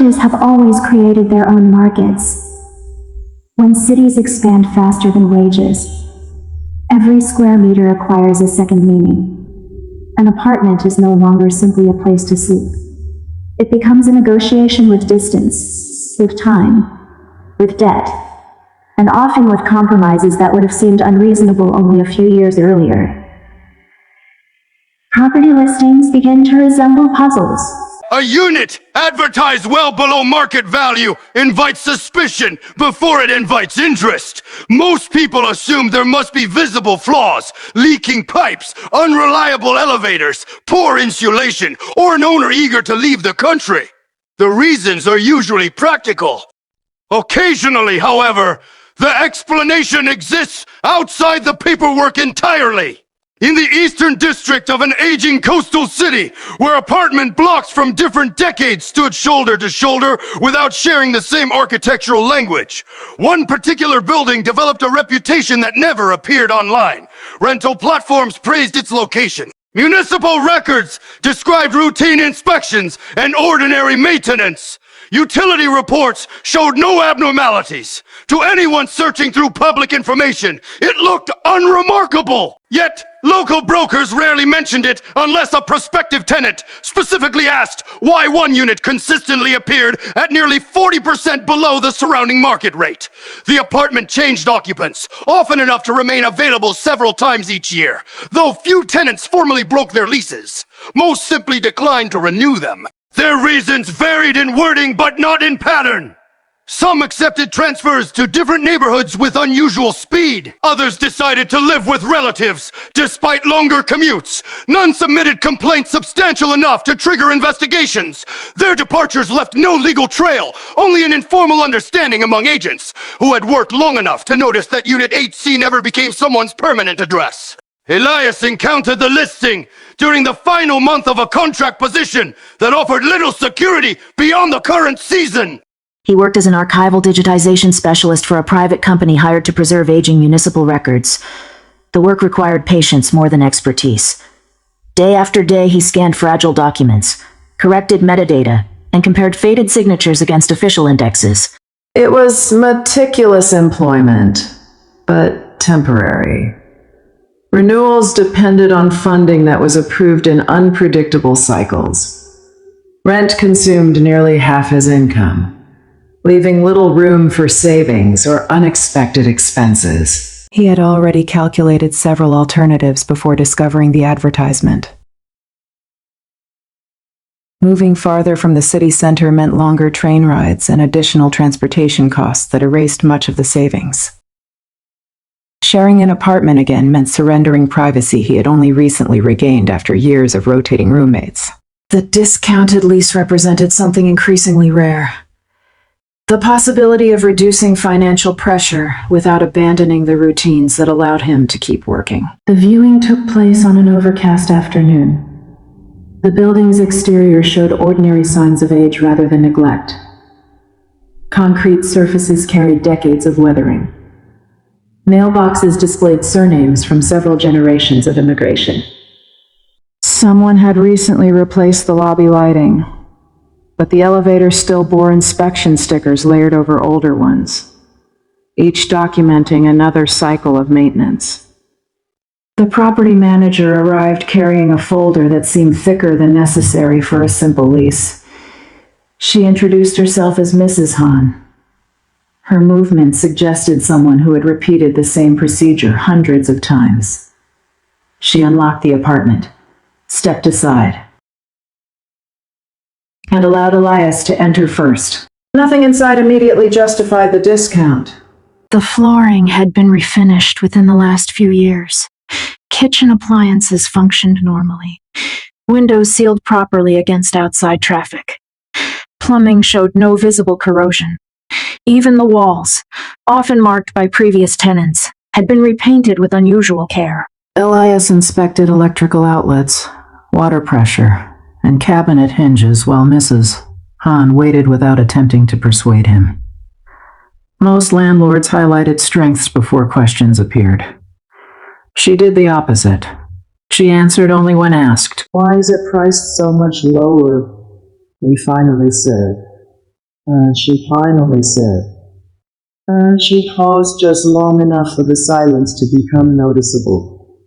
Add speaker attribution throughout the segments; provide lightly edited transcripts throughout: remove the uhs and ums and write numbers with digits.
Speaker 1: riches have always created their own markets. When cities expand faster than wages, every square meter acquires a second meaning. An apartment is no longer simply a place to sleep. It becomes a negotiation with distance, with time, with debt, and often with compromises that would have seemed unreasonable only a few years earlier. Property listings begin to resemble puzzles.
Speaker 2: A unit advertised well below market value invites suspicion before it invites interest. Most people assume there must be visible flaws, leaking pipes, unreliable elevators, poor insulation, or an owner eager to leave the country. The reasons are usually practical. Occasionally, however, the explanation exists outside the paperwork entirely. In the eastern district of an aging coastal city, where apartment blocks from different decades stood shoulder to shoulder without sharing the same architectural language, one particular building developed a reputation that never appeared online. Rental platforms praised its location. Municipal records described routine inspections and ordinary maintenance. Utility reports showed no abnormalities. To anyone searching through public information, it looked unremarkable. Yet, local brokers rarely mentioned it unless a prospective tenant specifically asked why one unit consistently appeared at nearly 40% below the surrounding market rate. The apartment changed occupants, often enough to remain available several times each year, though few tenants formally broke their leases. Most simply declined to renew them. Their reasons varied in wording but not in pattern. Some accepted transfers to different neighborhoods with unusual speed. Others decided to live with relatives, despite longer commutes. None submitted complaints substantial enough to trigger investigations. Their departures left no legal trail, only an informal understanding among agents, who had worked long enough to notice that Unit HC never became someone's permanent address. Elias encountered the listing during the final month of a contract position that offered little security beyond the current season.
Speaker 3: He worked as an archival digitization specialist for a private company hired to preserve aging municipal records. The work required patience more than expertise. Day after day, he scanned fragile documents, corrected metadata, and compared faded signatures against official indexes.
Speaker 4: It was meticulous employment, but temporary. Renewals depended on funding that was approved in unpredictable cycles. Rent consumed nearly half his income, leaving little room for savings or unexpected expenses.
Speaker 5: He had already calculated several alternatives before discovering the advertisement. Moving farther from the city center meant longer train rides and additional transportation costs that erased much of the savings. Sharing an apartment again meant surrendering privacy he had only recently regained after years of rotating roommates.
Speaker 4: The discounted lease represented something increasingly rare. The possibility of reducing financial pressure without abandoning the routines that allowed him to keep working. The viewing took place on an overcast afternoon. The building's exterior showed ordinary signs of age rather than neglect. Concrete surfaces carried decades of weathering. Mailboxes displayed surnames from several generations of immigration. Someone had recently replaced the lobby lighting, but the elevator still bore inspection stickers layered over older ones, each documenting another cycle of maintenance. The property manager arrived carrying a folder that seemed thicker than necessary for a simple lease. She introduced herself as Mrs. Hahn. Her movement suggested someone who had repeated the same procedure hundreds of times. She unlocked the apartment, stepped aside, and allowed Elias to enter first. Nothing inside immediately justified the discount.
Speaker 1: The flooring had been refinished within the last few years. Kitchen appliances functioned normally. Windows sealed properly against outside traffic. Plumbing showed no visible corrosion. Even the walls, often marked by previous tenants, had been repainted with unusual care.
Speaker 4: Elias inspected electrical outlets, water pressure, and cabinet hinges while Mrs. Hahn waited without attempting to persuade him. Most landlords highlighted strengths before questions appeared. She did the opposite. She answered only when asked.
Speaker 6: Why is it priced so much lower? We finally said.
Speaker 5: She finally said. She paused just long enough for the silence to become noticeable.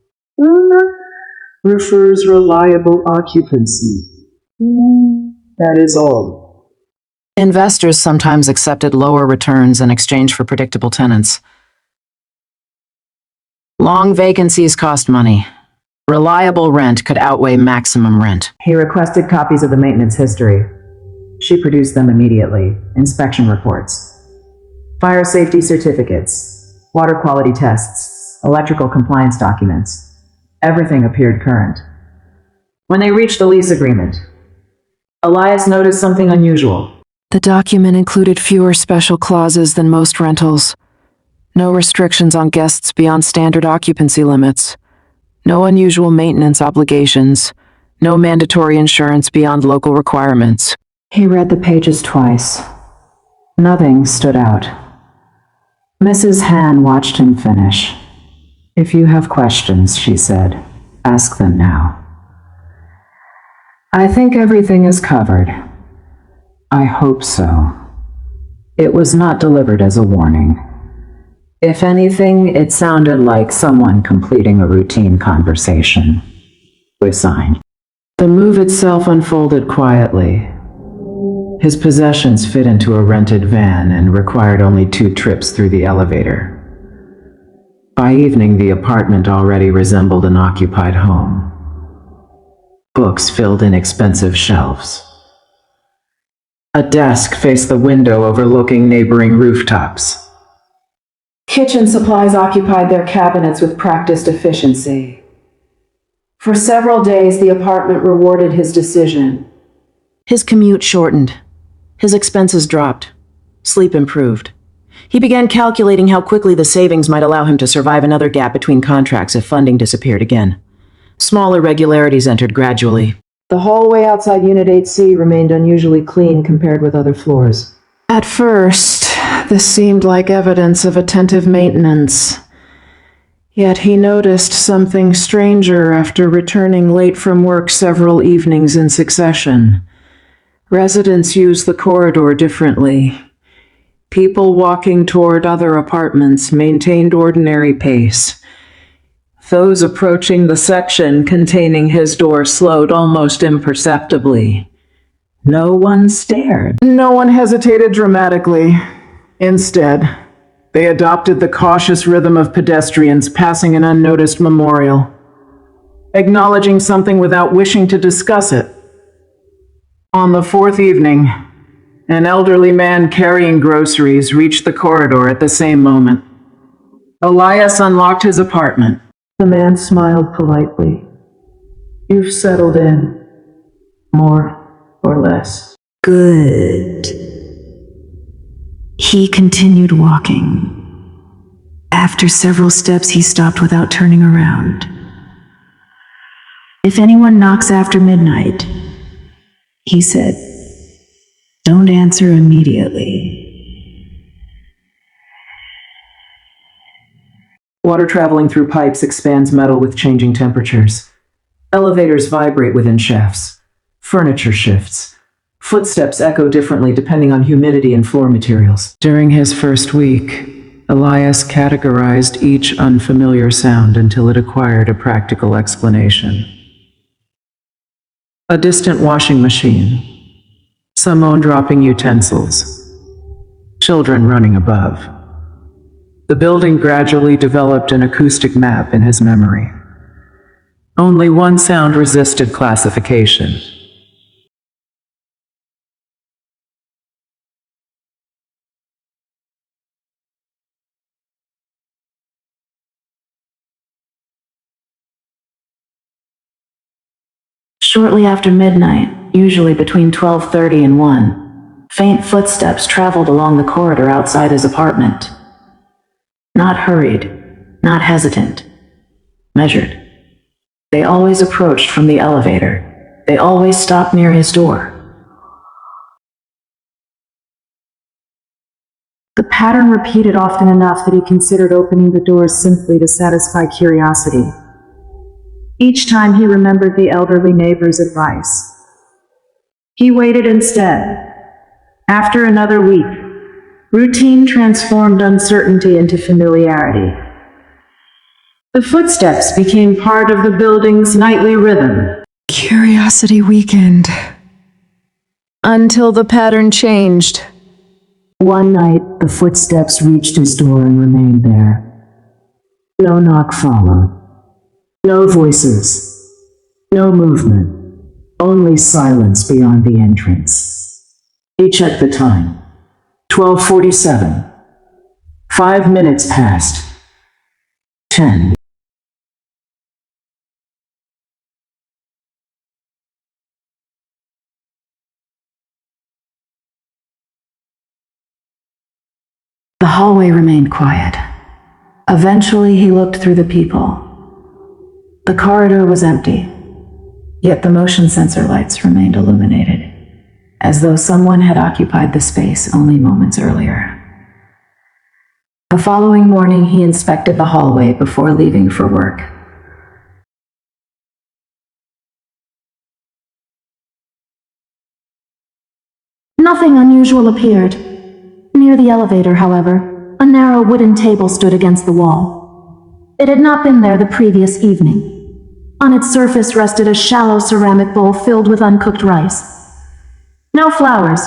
Speaker 5: Prefers reliable occupancy. That is all.
Speaker 3: Investors sometimes accepted lower returns in exchange for predictable tenants. Long vacancies cost money. Reliable rent could outweigh maximum rent.
Speaker 5: He requested copies of the maintenance history. She produced them immediately. Inspection reports. Fire safety certificates. Water quality tests. Electrical compliance documents. Everything appeared current. When they reached the lease agreement, Elias noticed something unusual.
Speaker 4: The document included fewer special clauses than most rentals. No restrictions on guests beyond standard occupancy limits. No unusual maintenance obligations. No mandatory insurance beyond local requirements.
Speaker 5: He read the pages twice. Nothing stood out. Mrs. Han watched him finish. If you have questions, she said, ask them now. I think everything is covered. I hope so. It was not delivered as a warning. If anything, it sounded like someone completing a routine conversation. We signed. The move itself unfolded quietly. His possessions fit into a rented van and required only 2 trips through the elevator. By evening, the apartment already resembled an occupied home. Books filled inexpensive shelves. A desk faced the window overlooking neighboring rooftops. Kitchen supplies occupied their cabinets with practiced efficiency. For several days, the apartment rewarded his decision.
Speaker 3: His commute shortened. His expenses dropped. Sleep improved. He began calculating how quickly the savings might allow him to survive another gap between contracts if funding disappeared again. Small irregularities entered gradually.
Speaker 5: The hallway outside Unit 8C remained unusually clean compared with other floors.
Speaker 4: At first, this seemed like evidence of attentive maintenance. Yet he noticed something stranger after returning late from work several evenings in succession. Residents used the corridor differently. People walking toward other apartments maintained ordinary pace. Those approaching the section containing his door slowed almost imperceptibly. No one stared. No one hesitated dramatically. Instead, they adopted the cautious rhythm of pedestrians passing an unnoticed memorial, acknowledging something without wishing to discuss it. On the 4th evening, an elderly man carrying groceries reached the corridor at the same moment. Elias unlocked his apartment.
Speaker 5: The man smiled politely. You've settled in. More or less.
Speaker 1: Good. He continued walking. After several steps, he stopped without turning around. If anyone knocks after midnight, he said, don't answer immediately.
Speaker 5: Water traveling through pipes expands metal with changing temperatures. Elevators vibrate within shafts. Furniture shifts. Footsteps echo differently depending on humidity and floor materials. During his first week, Elias categorized each unfamiliar sound until it acquired a practical explanation. A distant washing machine. Someone dropping utensils. Children running above. The building gradually developed an acoustic map in his memory. Only one sound resisted classification.
Speaker 1: Shortly after midnight, usually between 12:30 and 1, faint footsteps traveled along the corridor outside his apartment. Not hurried, not hesitant, measured. They always approached from the elevator. They always stopped near his door. The pattern repeated often enough that he considered opening the doors simply to satisfy curiosity. Each time he remembered the elderly neighbor's advice. He waited instead,
Speaker 4: After another week, routine transformed uncertainty into familiarity. The footsteps became part of the building's nightly rhythm.
Speaker 5: Curiosity weakened. Until the pattern changed.
Speaker 3: One night, the footsteps reached his door and remained there. No knock followed. No voices. No movement. Only silence beyond the entrance. He checked the time. 12:47. 5 minutes passed. 10. The hallway remained quiet. Eventually, he looked through the people. The corridor was empty, yet the motion sensor lights remained illuminated, as though someone had occupied the space only moments earlier. The following morning, he inspected the hallway before leaving for work.
Speaker 1: Nothing unusual appeared. Near the elevator, however, a narrow wooden table stood against the wall. It had not been there the previous evening. On its surface rested a shallow ceramic bowl filled with uncooked rice. No flowers.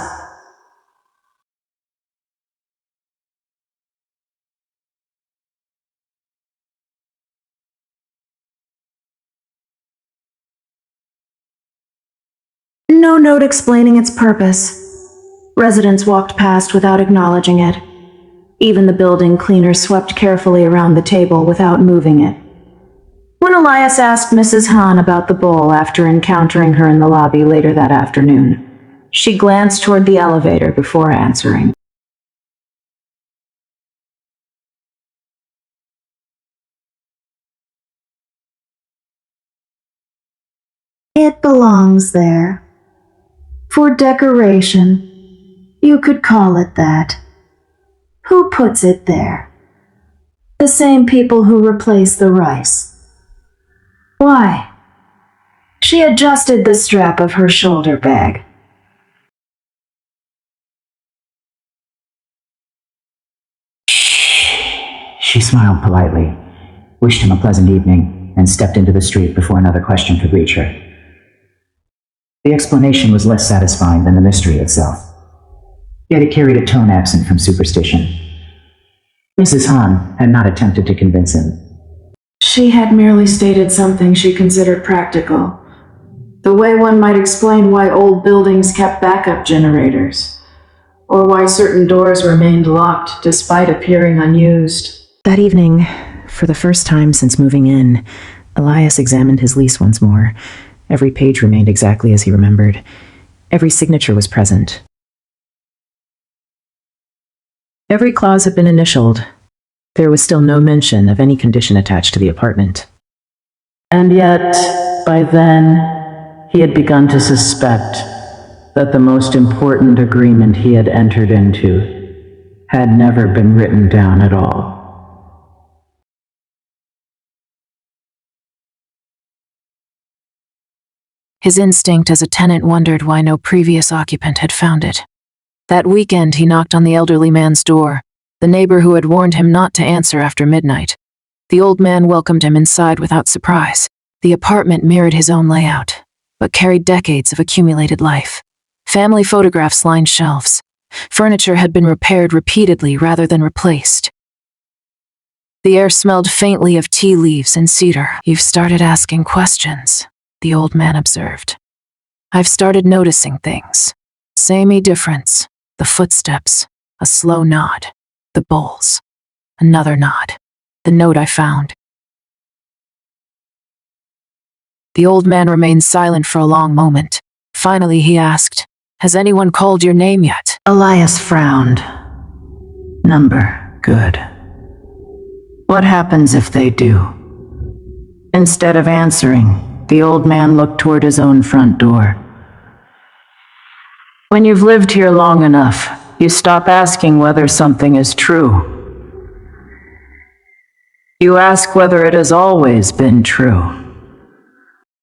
Speaker 1: No note explaining its purpose. Residents walked past without acknowledging it. Even the building cleaner swept carefully around the table without moving it. When Elias asked Mrs. Hahn about the bowl after encountering her in the lobby later that afternoon, she glanced toward the elevator before answering. It belongs there. For decoration. You could call it that. Who puts it there? The same people who replace the rice. Why? She adjusted the strap of her shoulder bag.
Speaker 3: She smiled politely, wished him a pleasant evening, and stepped into the street before another question could reach her. The explanation was less satisfying than the mystery itself. Yet it carried a tone absent from superstition. Mrs. Hahn had not attempted to convince him.
Speaker 4: She had merely stated something she considered practical, the way one might explain why old buildings kept backup generators, or why certain doors remained locked despite appearing unused.
Speaker 3: That evening, for the first time since moving in, Elias examined his lease once more. Every page remained exactly as he remembered. Every signature was present. Every clause had been initialed. There was still no mention of any condition attached to the apartment. And yet, by then, he had begun to suspect that the most important agreement he had entered into had never been written down at all. His instinct as a tenant wondered why no previous occupant had found it. That weekend, he knocked on the elderly man's door, the neighbor who had warned him not to answer after midnight. The old man welcomed him inside without surprise. The apartment mirrored his own layout, but carried decades of accumulated life. Family photographs lined shelves. Furniture had been repaired repeatedly rather than replaced. The air smelled faintly of tea leaves and cedar. "You've started asking questions," the old man observed. "I've started noticing things. Samey difference. The footsteps. A slow nod. The bowls. Another nod. The note I found." The old man remained silent for a long moment. Finally, he asked, "Has anyone called your name yet?" Elias frowned. "Number, good. What happens if they do?" Instead of answering, the old man looked toward his own front door. "When you've lived here long enough, you stop asking whether something is true. You ask whether it has always been true."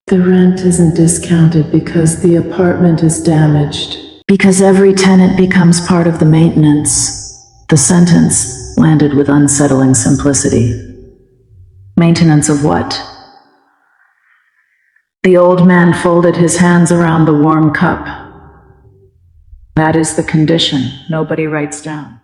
Speaker 4: The rent isn't discounted because the apartment is damaged. Because every tenant becomes part of the maintenance. The sentence landed with unsettling simplicity. Maintenance of what? The old man folded his hands around the warm cup. That is the condition nobody writes down.